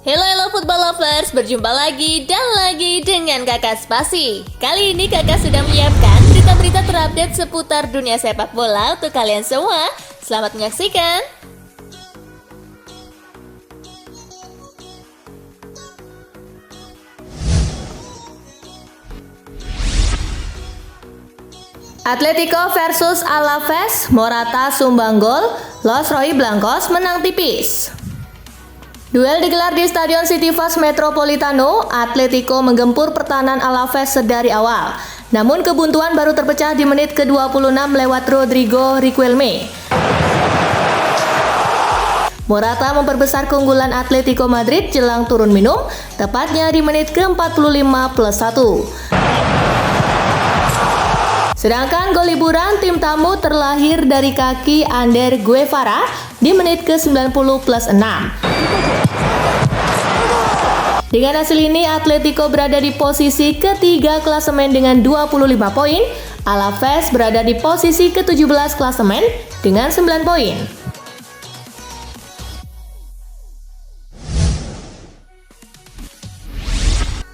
Hello football lovers, berjumpa lagi dan lagi dengan Kakak Spasi. Kali ini Kakak sudah menyiapkan berita-berita terupdate seputar dunia sepak bola untuk kalian semua. Selamat menyaksikan. Atletico versus Alaves, Morata sumbang gol, Los Roy Blancos menang tipis. Duel digelar di Stadion Cityfast Metropolitano. Atletico menggempur pertahanan Alaves sedari awal. Namun kebuntuan baru terpecah di menit ke-26 lewat Rodrigo Riquelme. Morata memperbesar keunggulan Atletico Madrid jelang turun minum, tepatnya di menit ke-45+1. Sedangkan gol hiburan tim tamu terlahir dari kaki Ander Guevara di menit ke-90+6. Dengan hasil ini, Atletico berada di posisi ketiga klasemen dengan 25 poin. Alaves berada di posisi ke-17 klasemen dengan 9 poin.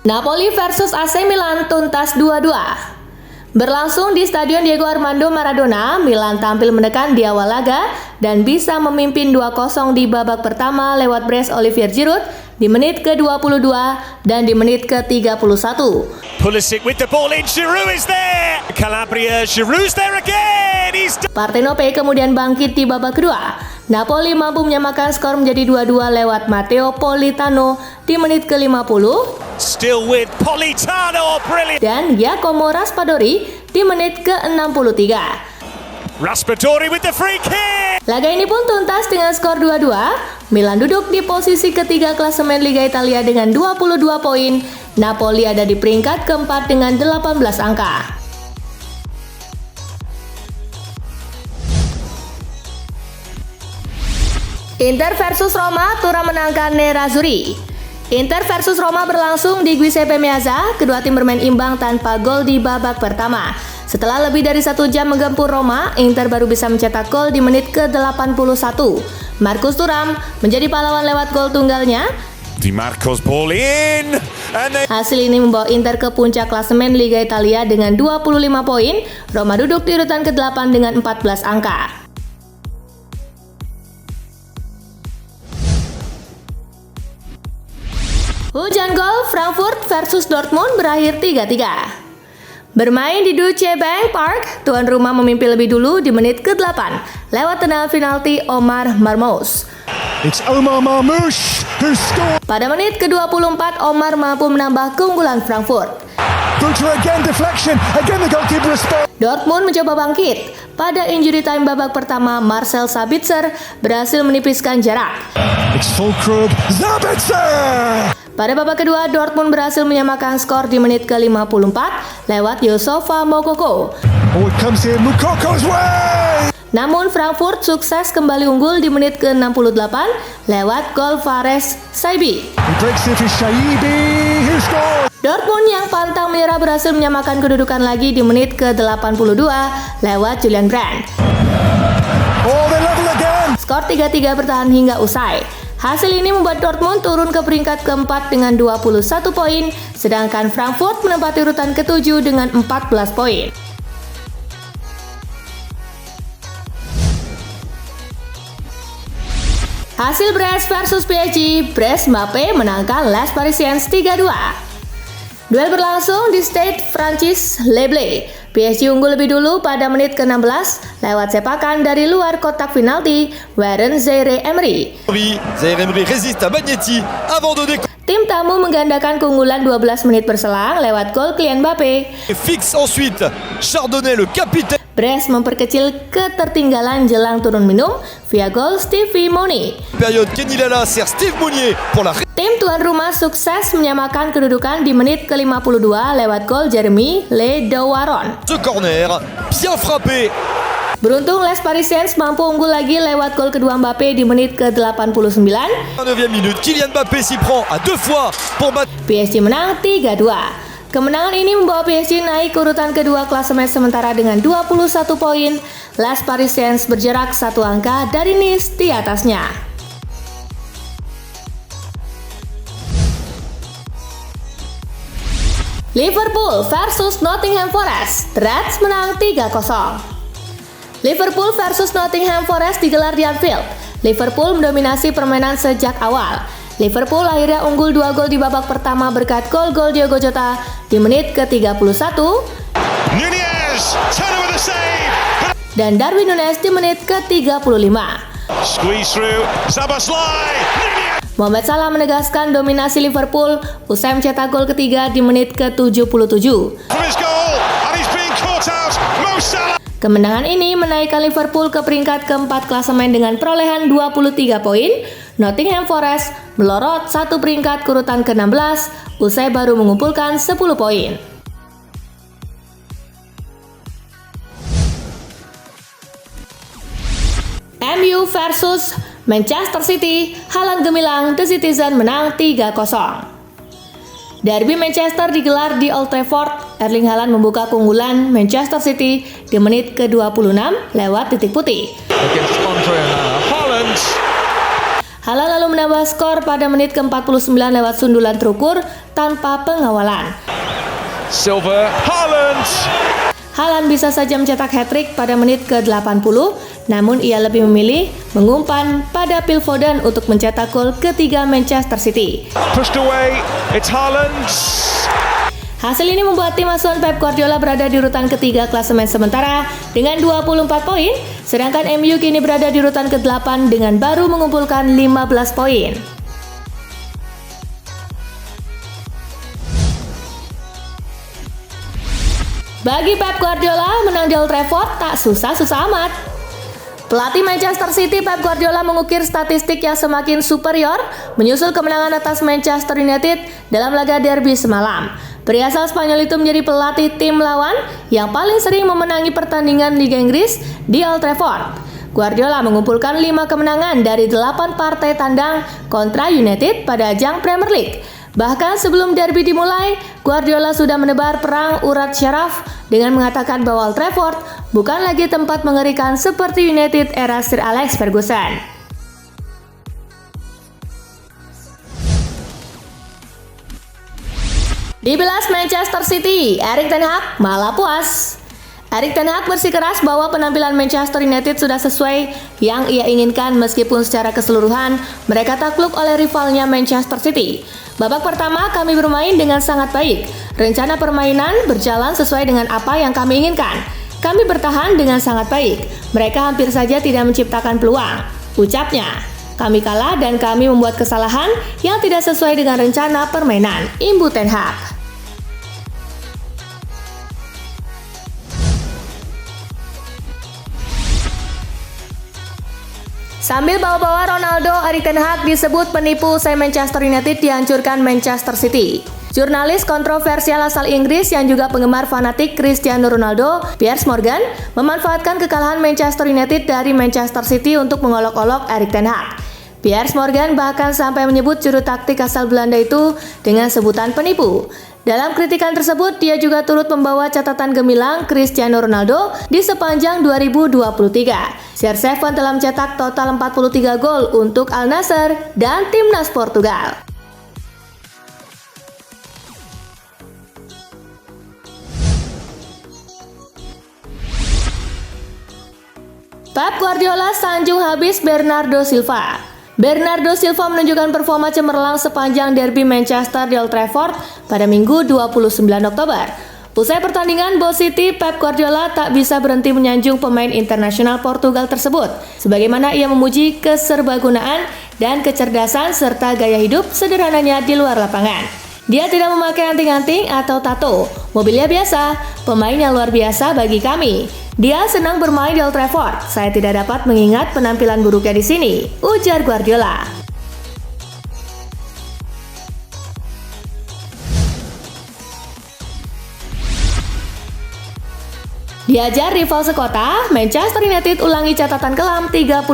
Napoli versus AC Milan tuntas 2-2. Berlangsung di Stadion Diego Armando Maradona, Milan tampil menekan di awal laga dan bisa memimpin 2-0 di babak pertama lewat brace Olivier Giroud di menit ke-22 dan di menit ke-31. Pulisic with the ball in, Giroud is there! Calabria, Giroud's there again! Partenope kemudian bangkit di babak kedua. Napoli mampu menyamakan skor menjadi 2-2 lewat Matteo Politano di menit ke-50. Still with Politano, brilliant! Dan Giacomo Raspadori di menit ke-63. Raspadori with the free kick! Laga ini pun tuntas dengan skor 2-2. Milan duduk di posisi ketiga klasemen Liga Italia dengan 22 poin. Napoli ada di peringkat keempat dengan 18 angka. Inter versus Roma, Tura menangkan Nerazzurri. Inter versus Roma berlangsung di Giuseppe Meazza. Kedua tim bermain imbang tanpa gol di babak pertama. Setelah lebih dari 1 jam menggempur Roma, Inter baru bisa mencetak gol di menit ke-81. Marcus Thuram menjadi pahlawan lewat gol tunggalnya. Di Marcos ball in. Hasil ini membawa Inter ke puncak klasemen Liga Italia dengan 25 poin. Roma duduk di urutan ke-8 dengan 14 angka. Hujan gol, Frankfurt versus Dortmund berakhir 3-3. Bermain di Deutsche Bank Park, tuan rumah memimpin lebih dulu di menit ke-8 lewat tendangan penalti Omar Marmoush. It's Omar Marmoush who scored. Pada menit ke-24, Omar mampu menambah keunggulan Frankfurt. Buter again, deflection. Again the goalkeeper responds. Dortmund mencoba bangkit. Pada injury time babak pertama, Marcel Sabitzer berhasil menipiskan jarak. It's Fulkrug. Sabitzer! Pada babak kedua, Dortmund berhasil menyamakan skor di menit ke-54 lewat Youssoufa Moukoko. Oh, it comes here Moukoko's way! Namun Frankfurt sukses kembali unggul di menit ke-68 lewat gol Fares Saibi. He breaks it for Shaibi who scores. Dortmund yang pantang menyerah berhasil menyamakan kedudukan lagi di menit ke-82 lewat Julian Brandt. Oh, they level again. Skor 3-3 bertahan hingga usai. Hasil ini membuat Dortmund turun ke peringkat keempat dengan 21 poin, sedangkan Frankfurt menempati urutan ke-7 dengan 14 poin. Hasil Brest versus PSG, Brest Mbappé menangkan Les Parisiens 3-2. Duel berlangsung di Stade Francis Leblay. PSG unggul lebih dulu pada menit ke-16 lewat sepakan dari luar kotak penalti Warren Zaïre-Emery. Zaïre-Emery résiste à Magnetti avant de Tim tamu menggandakan keunggulan 12 menit berselang lewat gol Kylian Mbappé. fixe ensuite Chardonnay le capitaine. Brest memperkecil ketertinggalan jelang turun minum via gol Stevie Mounié. Période Kenny Lala sert Steve Mounié pour la. Tim tuan rumah sukses menyamakan kedudukan di menit ke-52 lewat gol Jeremy Le Douaron. Ce corner bien frappé. Beruntung Les Parisiens mampu unggul lagi lewat gol kedua Mbappé di menit ke-89. 9e minute, Kylian Mbappé s'y prend à 2 fois pour battre. PSG menang 3-2. Kemenangan ini membawa PSG naik ke urutan kedua klasemen sementara dengan 21 poin. Les Parisiens berjarak 1 angka dari Nice di atasnya. Liverpool versus Nottingham Forest, Reds menang 3-0. Liverpool versus Nottingham Forest digelar di Anfield. Liverpool mendominasi permainan sejak awal. Liverpool akhirnya unggul 2 gol di babak pertama berkat gol Diogo Jota di menit ke-31 Nunez, Turner with a save. dan Darwin Núñez di menit ke-35. Squeeze through, Szoboszlai. Nunez. Mohamed Salah menegaskan dominasi Liverpool usai mencetak gol ketiga di menit ke-77. From his goal, and he's being caught out. Mo Salah. Kemenangan ini menaikkan Liverpool ke peringkat keempat klasemen dengan perolehan 23 poin. Nottingham Forest melorot satu peringkat ke urutan ke-16 usai baru mengumpulkan 10 poin. MU versus Manchester City, Haaland gemilang, The Citizen menang 3-0. Derby Manchester digelar di Old Trafford. Erling Haaland membuka keunggulan Manchester City di menit ke-26 lewat titik putih. Haaland lalu menambah skor pada menit ke-49 lewat sundulan terukur tanpa pengawalan. Silva, Haaland. Haaland bisa saja mencetak hat-trick pada menit ke-80, namun ia lebih memilih mengumpan pada Phil Foden untuk mencetak gol ketiga Manchester City. Pushed away, it's Haaland. Hasil ini membuat tim asuhan Pep Guardiola berada di urutan ketiga klasemen sementara dengan 24 poin, sedangkan MU kini berada di urutan ke-8 dengan baru mengumpulkan 15 poin. Bagi Pep Guardiola, menang di Old Trafford tak susah-susah amat. Pelatih Manchester City Pep Guardiola mengukir statistik yang semakin superior menyusul kemenangan atas Manchester United dalam laga derby semalam. Pria asal Spanyol itu menjadi pelatih tim lawan yang paling sering memenangi pertandingan Liga Inggris di Old Trafford. Guardiola mengumpulkan 5 kemenangan dari 8 partai tandang kontra United pada ajang Premier League. Bahkan sebelum derby dimulai, Guardiola sudah menebar perang urat syaraf dengan mengatakan bahwa Old Trafford bukan lagi tempat mengerikan seperti United era Sir Alex Ferguson. Dibilas Manchester City, Erik ten Hag malah puas. Erik ten Hag bersikeras bahwa penampilan Manchester United sudah sesuai yang ia inginkan meskipun secara keseluruhan mereka takluk oleh rivalnya Manchester City. Babak pertama kami bermain dengan sangat baik. Rencana permainan berjalan sesuai dengan apa yang kami inginkan. Kami bertahan dengan sangat baik. Mereka hampir saja tidak menciptakan peluang, ucapnya. Kami kalah dan kami membuat kesalahan yang tidak sesuai dengan rencana permainan, imbu ten Hag. Sambil bawa-bawa Ronaldo, Erik ten Hag disebut penipu usai Manchester United dihancurkan Manchester City. Jurnalis kontroversial asal Inggris yang juga penggemar fanatik Cristiano Ronaldo, Piers Morgan, memanfaatkan kekalahan Manchester United dari Manchester City untuk mengolok-olok Erik ten Hag. Piers Morgan bahkan sampai menyebut juru taktik asal Belanda itu dengan sebutan penipu. Dalam kritikan tersebut, dia juga turut membawa catatan gemilang Cristiano Ronaldo di sepanjang 2023. CR7 telah mencetak total 43 gol untuk Al Nassr dan timnas Portugal. Pep Guardiola sanjung habis Bernardo Silva. Bernardo Silva menunjukkan performa cemerlang sepanjang derby Manchester di Old Trafford pada Minggu 29 Oktober. Usai pertandingan, bos City Pep Guardiola tak bisa berhenti menyanjung pemain internasional Portugal tersebut, sebagaimana ia memuji keserbagunaan dan kecerdasan serta gaya hidup sederhananya di luar lapangan. Dia tidak memakai anting-anting atau tato, mobilnya biasa, pemain yang luar biasa bagi kami. Dia senang bermain di Old Trafford. Saya tidak dapat mengingat penampilan buruknya di sini, ujar Guardiola. Diajar rival sekota, Manchester United ulangi catatan kelam 37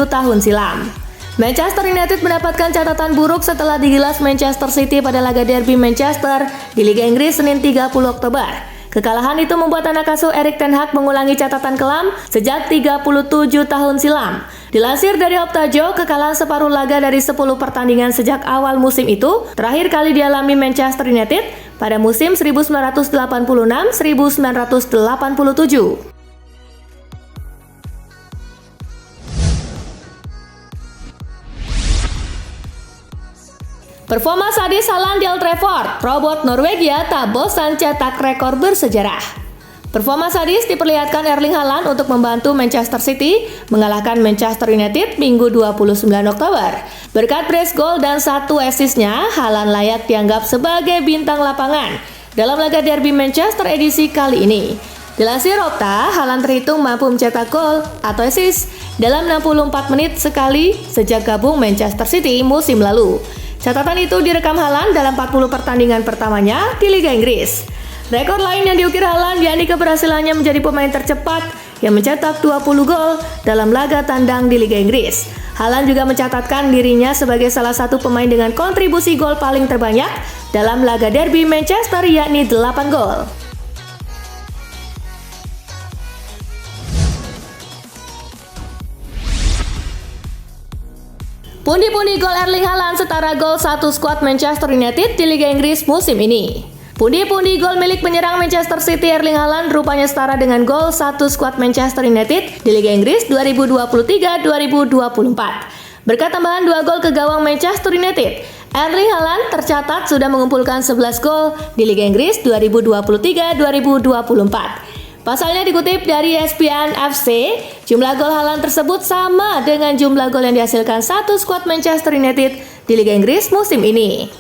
tahun silam. Manchester United mendapatkan catatan buruk setelah digilas Manchester City pada laga derby Manchester di Liga Inggris Senin 30 Oktober. Kekalahan itu membuat anak asuh Erik ten Hag mengulangi catatan kelam sejak 37 tahun silam. Dilansir dari Optajo, kekalahan separuh laga dari 10 pertandingan sejak awal musim itu terakhir kali dialami Manchester United pada musim 1986-1987. Performa sadis Haaland di Old Trafford, robot Norwegia tak bosan cetak rekor bersejarah. Performa sadis diperlihatkan Erling Haaland untuk membantu Manchester City mengalahkan Manchester United Minggu 29 Oktober. Berkat brace gol dan 1 assist-nya, Haaland layak dianggap sebagai bintang lapangan dalam laga derby Manchester edisi kali ini. Dilansir Opta, Haaland terhitung mampu mencetak gol atau assist dalam 64 menit sekali sejak gabung Manchester City musim lalu. Catatan itu direkam Haaland dalam 40 pertandingan pertamanya di Liga Inggris. Rekor lain yang diukir Haaland yakni keberhasilannya menjadi pemain tercepat yang mencetak 20 gol dalam laga tandang di Liga Inggris. Haaland juga mencatatkan dirinya sebagai salah satu pemain dengan kontribusi gol paling terbanyak dalam laga derby Manchester yakni 8 gol. Pundi-pundi gol Erling Haaland setara gol 1 skuad Manchester United di Liga Inggris musim ini. Pundi-pundi gol milik penyerang Manchester City Erling Haaland rupanya setara dengan gol 1 skuad Manchester United di Liga Inggris 2023-2024. Berkat tambahan 2 gol ke gawang Manchester United, Erling Haaland tercatat sudah mengumpulkan 11 gol di Liga Inggris 2023-2024. Pasalnya dikutip dari ESPN FC, jumlah gol Haaland tersebut sama dengan jumlah gol yang dihasilkan 1 skuad Manchester United di Liga Inggris musim ini.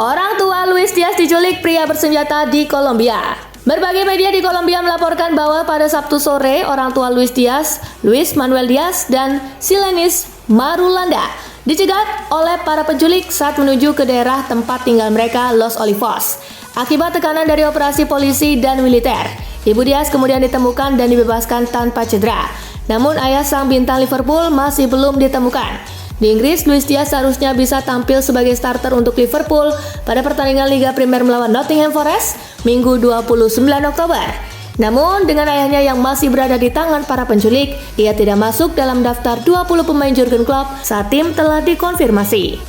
Orang tua Luis Diaz diculik pria bersenjata di Kolombia. Berbagai media di Kolombia melaporkan bahwa pada Sabtu sore, orang tua Luis Diaz, Luis Manuel Diaz, dan Silenis Marulanda dicegat oleh para penculik saat menuju ke daerah tempat tinggal mereka, Los Olivos. Akibat tekanan dari operasi polisi dan militer, Ibu Diaz kemudian ditemukan dan dibebaskan tanpa cedera. Namun ayah sang bintang Liverpool masih belum ditemukan. Di Inggris, Luis Diaz seharusnya bisa tampil sebagai starter untuk Liverpool pada pertandingan Liga Premier melawan Nottingham Forest Minggu 29 Oktober. Namun, dengan ayahnya yang masih berada di tangan para penculik, ia tidak masuk dalam daftar 20 pemain Jurgen Klopp saat tim telah dikonfirmasi.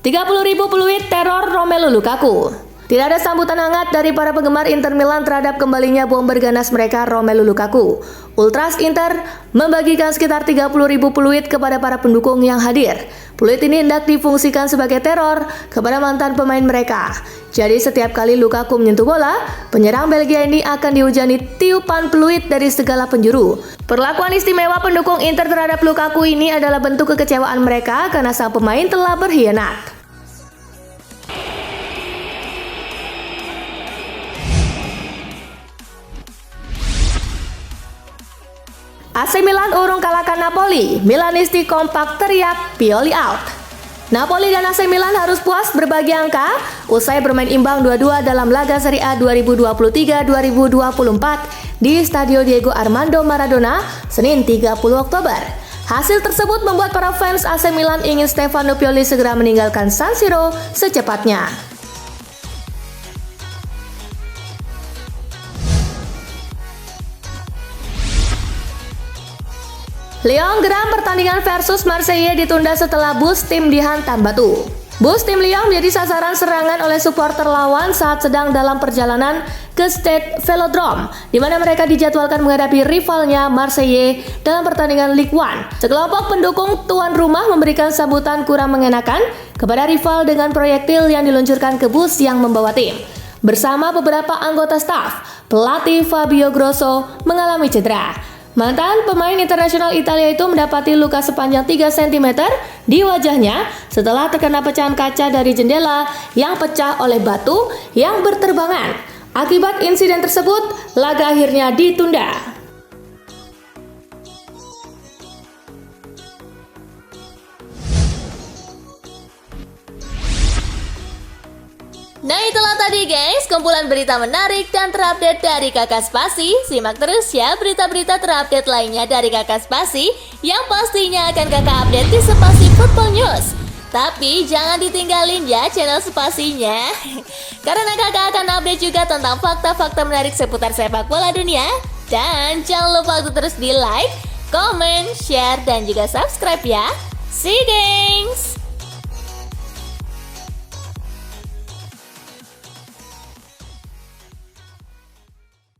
$30.000 peluit teror Romelu Lukaku. Tidak ada sambutan hangat dari para penggemar Inter Milan terhadap kembalinya bomber ganas mereka Romelu Lukaku. Ultras Inter membagikan sekitar 30.000 peluit kepada para pendukung yang hadir. Peluit ini hendak difungsikan sebagai teror kepada mantan pemain mereka. Jadi setiap kali Lukaku menyentuh bola, penyerang Belgia ini akan dihujani tiupan peluit dari segala penjuru. Perlakuan istimewa pendukung Inter terhadap Lukaku ini adalah bentuk kekecewaan mereka karena sang pemain telah berkhianat. AC Milan urung kalahkan Napoli, Milanisti kompak teriak Pioli out. Napoli dan AC Milan harus puas berbagi angka usai bermain imbang 2-2 dalam laga Serie A 2023-2024 di Stadio Diego Armando Maradona, Senin 30 Oktober. Hasil tersebut membuat para fans AC Milan ingin Stefano Pioli segera meninggalkan San Siro secepatnya. Lyon geram pertandingan versus Marseille ditunda setelah bus tim dihantam batu. Bus tim Lyon menjadi sasaran serangan oleh supporter lawan saat sedang dalam perjalanan ke Stade Velodrome, di mana mereka dijadwalkan menghadapi rivalnya Marseille dalam pertandingan Ligue 1. Sekelompok pendukung tuan rumah memberikan sambutan kurang mengenakan kepada rival dengan proyektil yang diluncurkan ke bus yang membawa tim. Bersama beberapa anggota staf, pelatih Fabio Grosso mengalami cedera. Mantan pemain internasional Italia itu mendapati luka sepanjang 3 cm di wajahnya setelah terkena pecahan kaca dari jendela yang pecah oleh batu yang berterbangan. Akibat insiden tersebut, laga akhirnya ditunda. Nah itulah tadi guys, kumpulan berita menarik dan terupdate dari Kakak Spasi. Simak terus ya berita-berita terupdate lainnya dari Kakak Spasi yang pastinya akan Kakak update di Spasi Football News. Tapi jangan ditinggalin ya channel Spasinya, karena Kakak akan update juga tentang fakta-fakta menarik seputar sepak bola dunia. Dan jangan lupa untuk terus di like, comment, share, dan juga subscribe ya. See you gengs!